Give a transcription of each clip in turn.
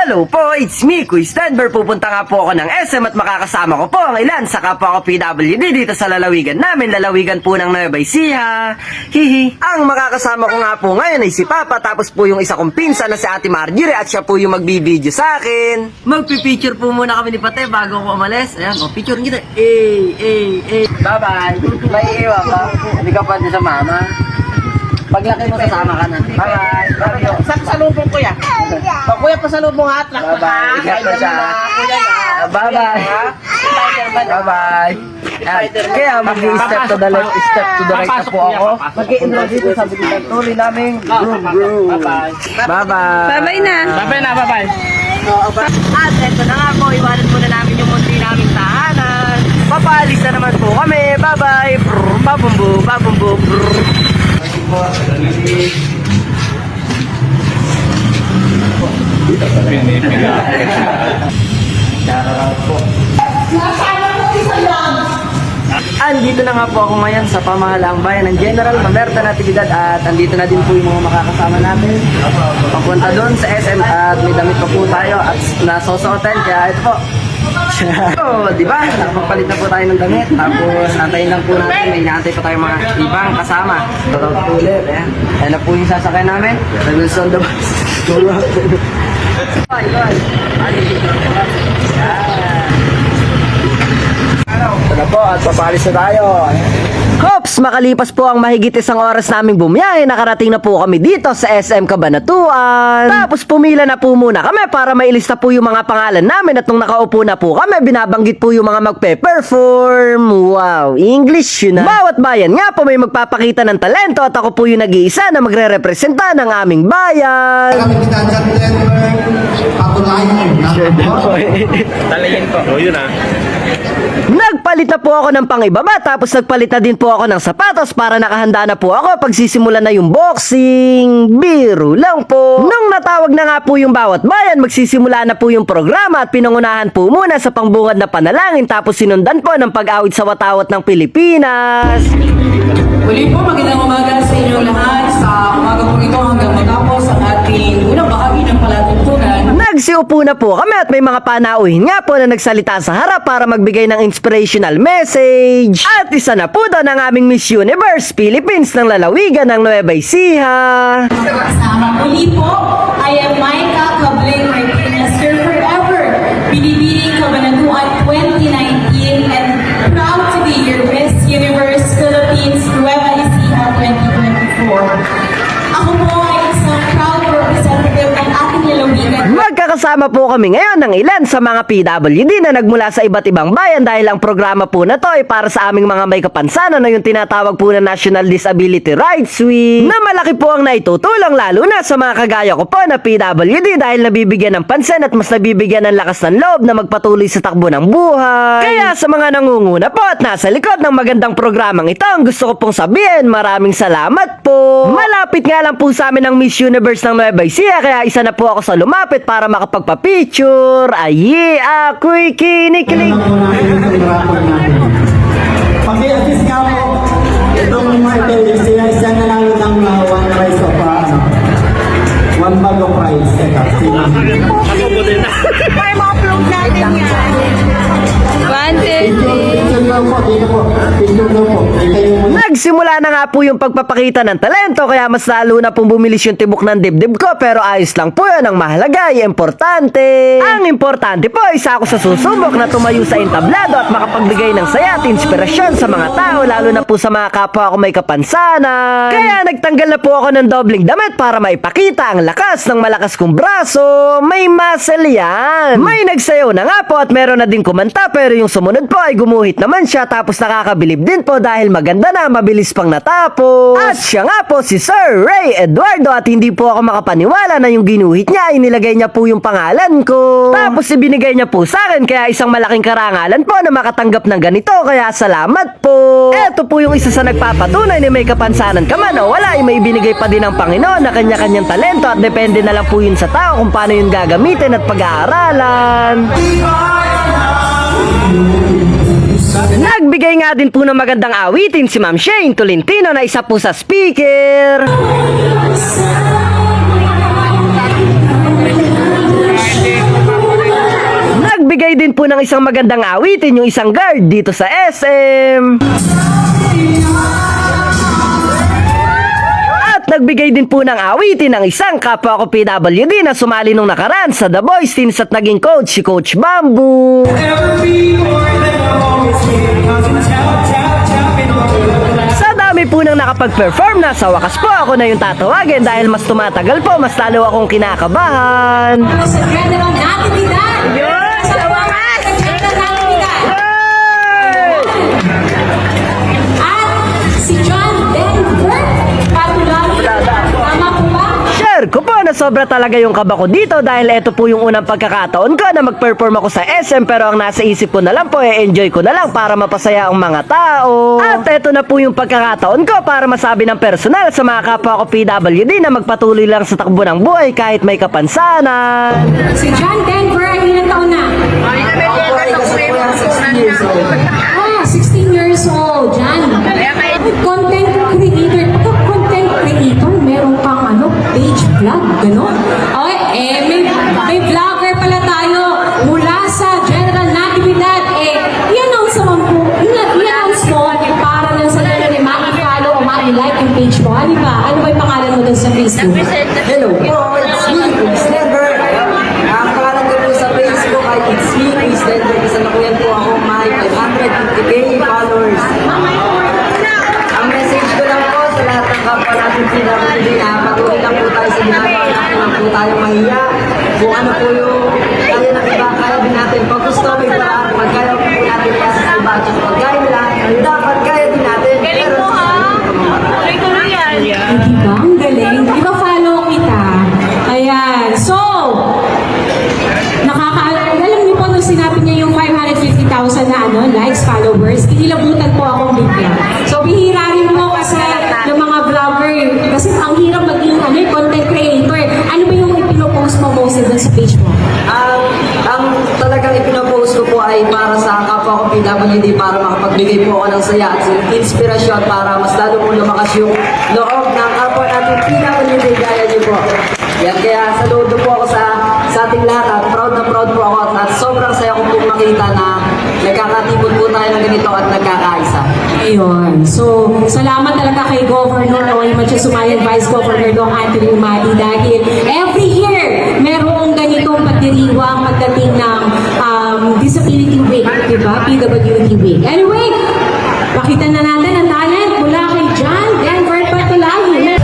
Hello po, it's me, Kuya Stenber. Pupunta nga po ako ng SM at makakasama ko po ang ilan sa kapwa ko PWD dito sa lalawigan namin. Lalawigan po ng Nueva Ecija. Hihi. Ang makakasama ko nga po ngayon ay si Papa, tapos po yung isa kong pinsan na si Ate Marjorie at siya po yung magbibideo sa akin. Magpipicture po muna kami ni Pate bago ko umalis. Ayan, picture kita. Bye-bye. May iwan ka. Hindi ka pwede sa mama. Paglaki mo, kasama ka na. Bye-bye. Love you. Saan pasalubong kuya? O kuya, pasalubong ha. Atrak ka. Bye-bye. Ingat po siya. Kuya na. Bye-bye. Spider-Man. Bye-bye. Kaya mag-i-step to the left, step to the right na po ako. Mag-i-enroll dito sa bilang tuloy namin. Bye-bye. Bye-bye. Bye-bye na. Bye-bye na, bye-bye. At eto na nga po, iwanan muna namin yung munti naming tahanan. Papaalis na naman po kami. Bye-bye. Babumbu, babumbu. Andito na nga po ako ngayon sa pamahalaang bayan ng General Mamerta Natividad at andito na din po yung mga makakasama natin papunta doon sa SM at may damit pa po tayo at nasusuotin kaya ito po. So, di ba? Nakapagpalit na po tayo ng damit tapos antayin lang po natin, may inaantay pa tayong mga ibang kasama. Totoo po ulit, ayan. Ayan na po yung sasakay namin. Revolution on the bus. Ito na po at papalis na tayo. Hops, makalipas po ang mahigit isang oras naming bumiyahe, nakarating na po kami dito sa SM Cabanatuan. Tapos pumila na po muna kami para mailista po yung mga pangalan namin at nung nakaupo na po kami, binabanggit po yung mga magpe-perform. Wow, English yun na. Bawat bayan nga po may magpapakita ng talento at ako po yung nag-iisa na magre-representa ng aming bayan. Kami kita September, patunayan. Talayin ko. O yun ah. Nagpalit na po ako ng pangibaba tapos nagpalit na din po ako ng sapatos para nakahanda na po ako pag sisimula na yung boxing. Biro lang po. Nung natawag na nga po yung bawat bayan, magsisimula na po yung programa at pinangunahan po muna sa pangbungad na panalangin tapos sinundan po ng pag-awit sa watawat ng Pilipinas. Muli po, magandang umaga sa inyong lahat. Sa umaga po ito hanggang matapos ang ating unang bahagi ng palatuntunan. Nagsiupo na po kami at may mga panauhin nga po na nagsalita sa harap para magbigay ng inspirational message. At isa na po doon ang aming Miss Universe Philippines ng lalawigan ng Nueva Ecija. Sama muli po, I am Micah Cabling Martinez, here forever, Binibining Cabanatuan 2019 and proud to be your Miss Universe Philippines Nueva Ecija 2024. Ako po ay isang proud representative ng ating lalawigan. Magkakasama po kami ngayon ng ilan sa mga PWD na nagmula sa iba't ibang bayan dahil ang programa po na to ay para sa aming mga may kapansanan na yung tinatawag po na National Disability Rights Week na malaki po ang naitutulong lalo na sa mga kagaya ko po na PWD dahil nabibigyan ng pansin at mas nabibigyan ng lakas ng loob na magpatuloy sa takbo ng buhay. Kaya sa mga nangunguna po at nasa likod ng magandang programang ito, ang gusto ko pong sabihin, maraming salamat po. Malapit nga lang po sa amin ang Miss Universe ng Nueva Ecija kaya isa na po ako sa lumapit para makapagpa-picture. Ayi, ako'y kinikilig. Pag-i-assist nga po, itong siya nanalo ng one prize of one bag of rice. Para ma-upload natin yan. Nagsimula na nga po yung pagpapakita ng talento kaya mas lalo na pong bumilis yung tibok ng dibdib ko pero ayos lang po yun, ang mahalaga ay importante. Ang importante po isa ako sa susubok na tumayo sa entablado at makapagbigay ng saya at inspirasyon sa mga tao lalo na po sa mga kapwa ko may kapansanan. Kaya nagtanggal na po ako ng dobling damit para maipakita ang lakas ng malakas kong braso. May muscle yan. May nagsayaw na nga po at meron na din kumanta pero yung sumunod po ay gumuhit naman siya tapos nakakabilib din po dahil maganda na, mabilis pang natapos. At siya nga po si Sir Ray Eduardo at hindi po ako makapaniwala na yung ginuhit niya ay nilagay niya po yung pangalan ko. Tapos ibinigay niya po sa akin kaya isang malaking karangalan po na makatanggap ng ganito kaya salamat po. Eto po yung isa sa nagpapatunay na may kapansanan ka man o wala ay may binigay pa din ng Panginoon na kanya-kanyang talento at depende na lang po yun sa tao kung paano yun gagamitin at pag-aaralan. Nagbigay nga din po ng magandang awitin si Ma'am Shane Tolentino na isa po sa speaker. din po ng isang magandang awitin yung isang guard dito sa SM. At nagbigay din po ng awitin ng isang kapwa ko PWD na sumali nung nakaraan sa The Boys Teens at naging coach si Coach Bamboo. Sa dami po nang nakapag-perform na, sa wakas po ako na yung tatawagin dahil mas tumatagal po, mas lalo akong kinakabahan. Sa General Natividad. Sa wakas, General Natividad. At si John Denver Patulagi. Tama po ba? Share ko po na sobra talaga yung kaba ko dito dahil ito po yung unang pagkakataon ko na mag-perform ako sa SM, pero ang nasa isip ko na lang po enjoy ko na lang para mapasaya ang mga tao. At ito na po yung pagkakataon ko para masabi ng personal sa mga kapwa ko PWD na magpatuloy lang sa takbo ng buhay kahit may kapansanan. Si John Denver ay ilang taon na? Ah, 16 years old, John. Content creator. Ito, content creator. Meron kang page vlog, gano'n? Okay, may vlogger pala tayo mula sa General Natividad. I-announce naman po, i-announce mo para lang sa gano'n ma-follow o ma-like yung page mo. Ano ba? Ano ba yung pangalan mo doon sa Facebook? Hello po, it's me, Chris Denver. Ang pangalan ko po sa Facebook ay It's Me, Chris Denver. Kasalukuyan po ako may 550k followers. Ang message ko lang po sa lahat ng kapwa natin PWD na patuloy lang po tayo sa ginagawa natin, lang po tayo mahiya. Kung ano po yung kaya ng iba, kaya din natin. Pag gusto, may paraan. Pag kaya po natin kasi sa iba, at pag kaya nila, dapat kaya din natin. Galing mo ha? Hindi ba? Ang galing. Iba follow kita. Ayan. So, alam niyo po nung sinabi niya yung 550,000 na likes, followers, inilabutan po akong bigla. So, bihira rin po kasi ng mga vlogger. Kasi ang hirap maging content creator. Ano ba yung ipinopost mo most doon sa page mo? Ang talagang ipinopost ko po ay para sa kapwa ko PWD, para makapagbigay po ako ng saya at inspirasyon para mas lalo po lumakas yung loob ng kapwa natin PWD gaya niyo po. Yan, kaya saludo po ako sa ating lahat at proud na proud po ako at sobrang saya ko po makita na nagkakatipon po tayo ng ganito at nagkakaisa. Ayun. So, salamat talaga kay Governor Noel Matiasumayan, Vice Governor Dong Anthony Umali dahil every year merong ganitong pagdiriwang pagdating ng Disability Week, di ba? PWD Week. Anyway, pakita na natin ang talent mula kay John Denver Patulagi.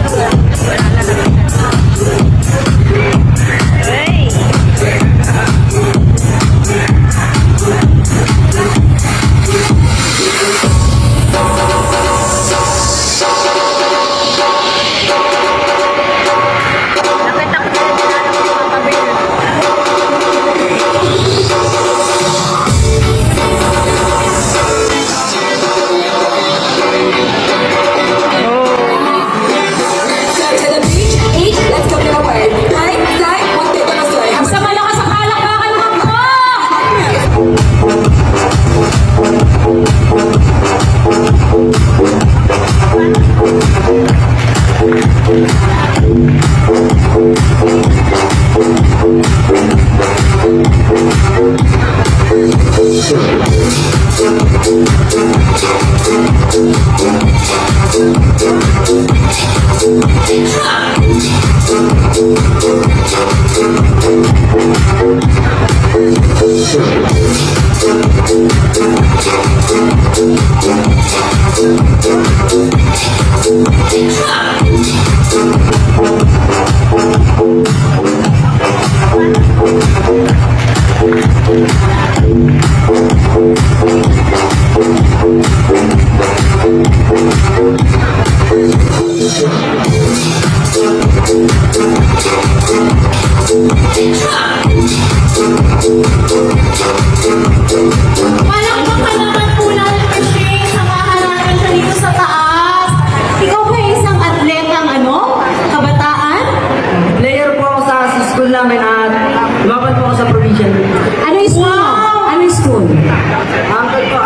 Palakpakan naman po natin kasi samahan natin siya dito sa taas. Ikaw ba isang atletang kabataan? Player po ako sa school namin at lumaban po ako sa provincial. Ano yung school mo? Ano yung school?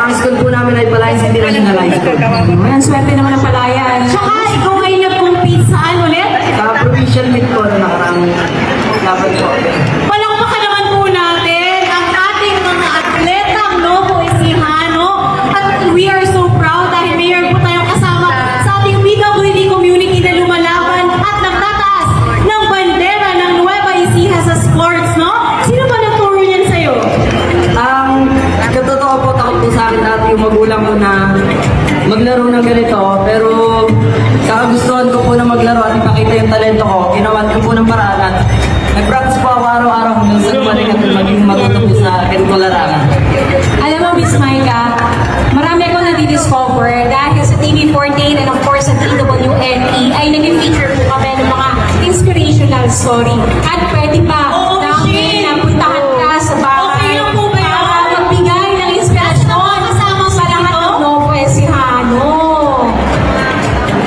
Ang school po namin ay Palayan City National High School. Ang swerte naman ng palayan. Tsaka ikaw ngayon nag-compete saan ulit? Sa provincial meet po na nakaraan laban po. Palakpakan naman po natin ang ating mga ganitong larangan. Alam mo, Miss Maika, marami akong nadidiscover dahil sa TV14 and of course sa TWNE ay nag-feature po kami ng mga inspirational story. At pwede pa namin napuntahan ka sa bahay para magbigay ng inspirasyon kasama sa lahat ng Novo Ecijano.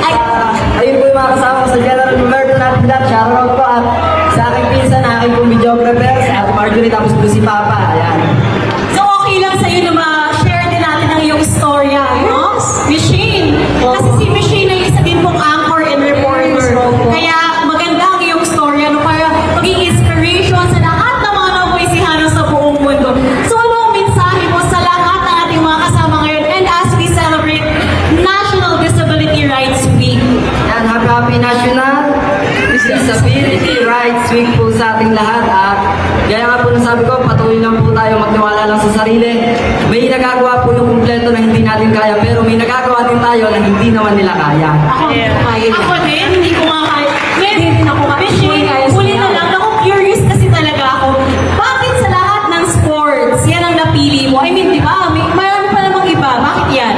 Ay, Ayun po yung mga kasama ko sa General Roberto natin lahat. Shoutout po at sa aking pinsan, na aking pong videographer, si Ate Marjorie, tapos po si Papa. Ayan. so okay lang sa'yo na ma-share din natin ang iyong storya, no? Miss Shane. Kasi si Miss Shane ay isa din pong anchor and reporter. Kaya maganda ang iyong storya, no? Para maging inspiration sa lahat ng mga Novo Ecijano sa buong mundo. So ano ang mensahe mo sa lahat ng ating mga kasama ngayon and as we celebrate National Disability Rights Week? Yan, happy National Disability Rights Week po sa ating lahat. At gaya nga po nasabi ko, patuloy lang po tayo magtiwala lang sa sarili. May nagagawa po yung kumpleto na hindi natin kaya, pero may nagagawa din tayo na hindi naman nila kaya. Ako din, hindi ko nga kaya. Hindi din ako kaya. Miss Shane, huli na lang. Ako curious kasi talaga ako. Bakit sa lahat ng sports, yan ang napili mo? I mean, di ba? Marami pa namang iba. Bakit yan?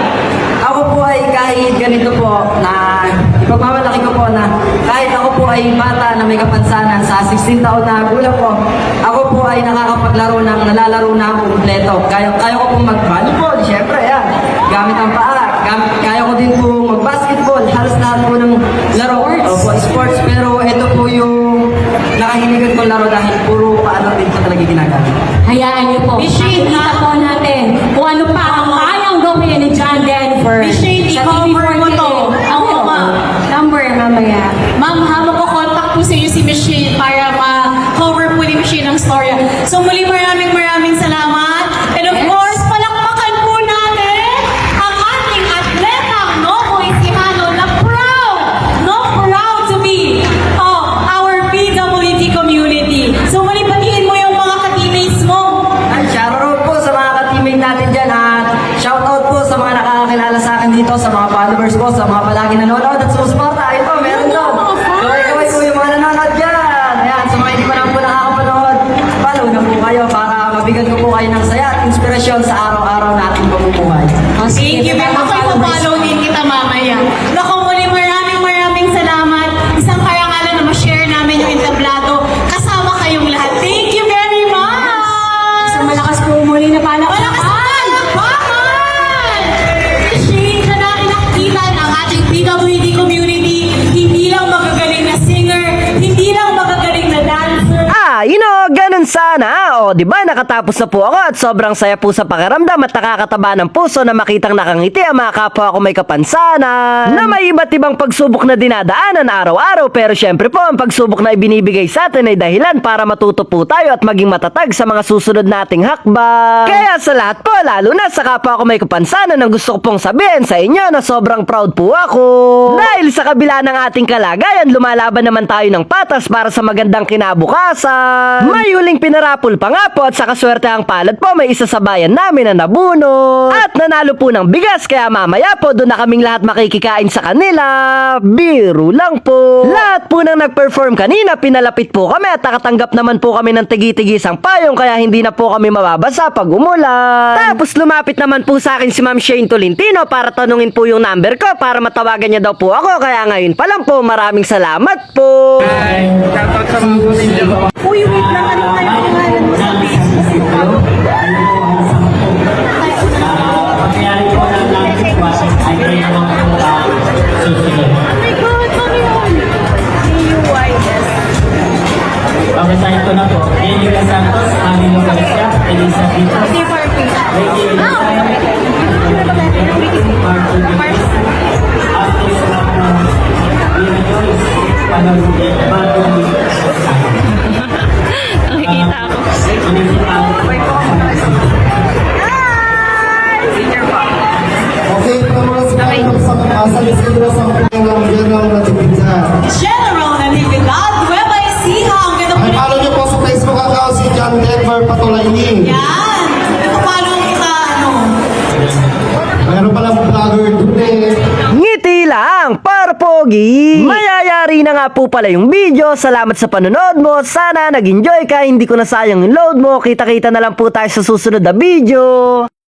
Ako po ay kahit ganito po na ipagmamalaki ko po na kahit ako po ay bata na may kapansanan sa 16 taon na gulang po, ako po ay nakakapaglaro ng nalalaro na ako kumpleto. Kaya ko pong mag-volleyball, syempre yan. Gamit ang paa. Kaya ko din po mag-basketball. Halos lahat po ng laro. Opo, sports. Pero ito po yung nakahiligan kong laro dahil puro paano din po talaga ginagamit. Hayaan niyo po. Miss Shane, Makikita po natin kung ano pa ang kayang gawin ni John Denver. Miss Shane, sa i-cover mo TV14. to. Oo, ma'am. Number, mamaya. Ma'am, magko-contact po sa inyo si Miss Shane para ma-cover po ni Miss Shane ang storya. So muli maraming salamat. And of course, palakpakan po natin ang ating atletang Novo Ecijano na proud to be our PWD community. So muli batiin mo yung mga ka-teammates mo. Ay, shoutout po sa mga ka-teammate natin dyan at shoutout po sa mga nakakakilala sa akin dito, sa mga followers po, sa mga palagi nanonood at sumusuporta. Ito, meron doon. Kaway po yung mga nanonood dyan. Ayan, sa mga hindi pa naman po nakakapanood, follow na po kayo para mabigyan ko po kayo ng saya at inspirasyon sa araw-araw nating pamumuhay. Thank you. Pero ako'y papalaw din kita mamaya. Naku, muli maraming salamat. Isang karangalan na ma-share namin yung entablado. Kasama kayong lahat. Thank you very much! Isang malakas po muli na palakpakan. Malakas na palakpakan! Shane, siya natin nakikita ng ating PWD community. Hindi lang magagaling na singer, hindi lang magagaling na dancer. Ganun sana. O, di ba nakatapos na po ako at sobrang saya po sa pakiramdam at nakakataba ng puso na makitang nakangiti ang mga kapwa ko may kapansanan na may iba't ibang pagsubok na dinadaanan araw-araw, pero syempre po ang pagsubok na ibinibigay sa atin ay dahilan para matuto po tayo at maging matatag sa mga susunod nating hakbang. Kaya sa lahat po, lalo na sa kapwa ko may kapansanan, ang gusto ko pong sabihin sa inyo na sobrang proud po ako. Dahil sa kabila ng ating kalagayan, lumalaban naman tayo ng patas para sa magandang kinabukasan. May huling pinarapol pa nga po at sa kaswertehang palad po may isa sa bayan namin na nabunot at nanalo po ng bigas, kaya mamaya po doon na kaming lahat makikikain sa kanila. Biro lang po. Lahat po nang nag-perform kanina pinalapit po kami at nakatanggap naman po kami ng tigi-tigisang payong, kaya hindi na po kami mababasa pag umulan. Tapos lumapit naman po sa akin si Ma'am Shane Tolentino para tanungin po yung number ko para matawagan niya daw po ako, kaya ngayon pa lang po maraming salamat po. Shoutout sa mga kunin. Uy, wait lang. Ano tayo pangalan mo sa Facebook? Pangyayari po ng language process ay kayo naman po susunod. Oh my God, mami yun. C-U-Y-S. Pag-assign ko na po, Daniel Santos, Amino Garcia, Elisa Vito, Lady Elisa, Marco Vito, Artis Ramon, Lina Joyce, Panaludet, Marco Vito, nakikita ako. Okay, promosi tayo sa lisidro sa kanilang general na tibigyan. General Natividad, Nueva Ecija. Ang ganda po Ay, na. follow niyo po sa Facebook account si John Denver Patulayni. Yan. Ito paano kita, Mayroon palang vlogger today. Ngiti lang para pogi. Mayaya yari na nga po pala yung video. Salamat sa panonood mo. Sana nag-enjoy ka. Hindi ko na sayang yung load mo. Kita-kita na lang po tayo sa susunod na video.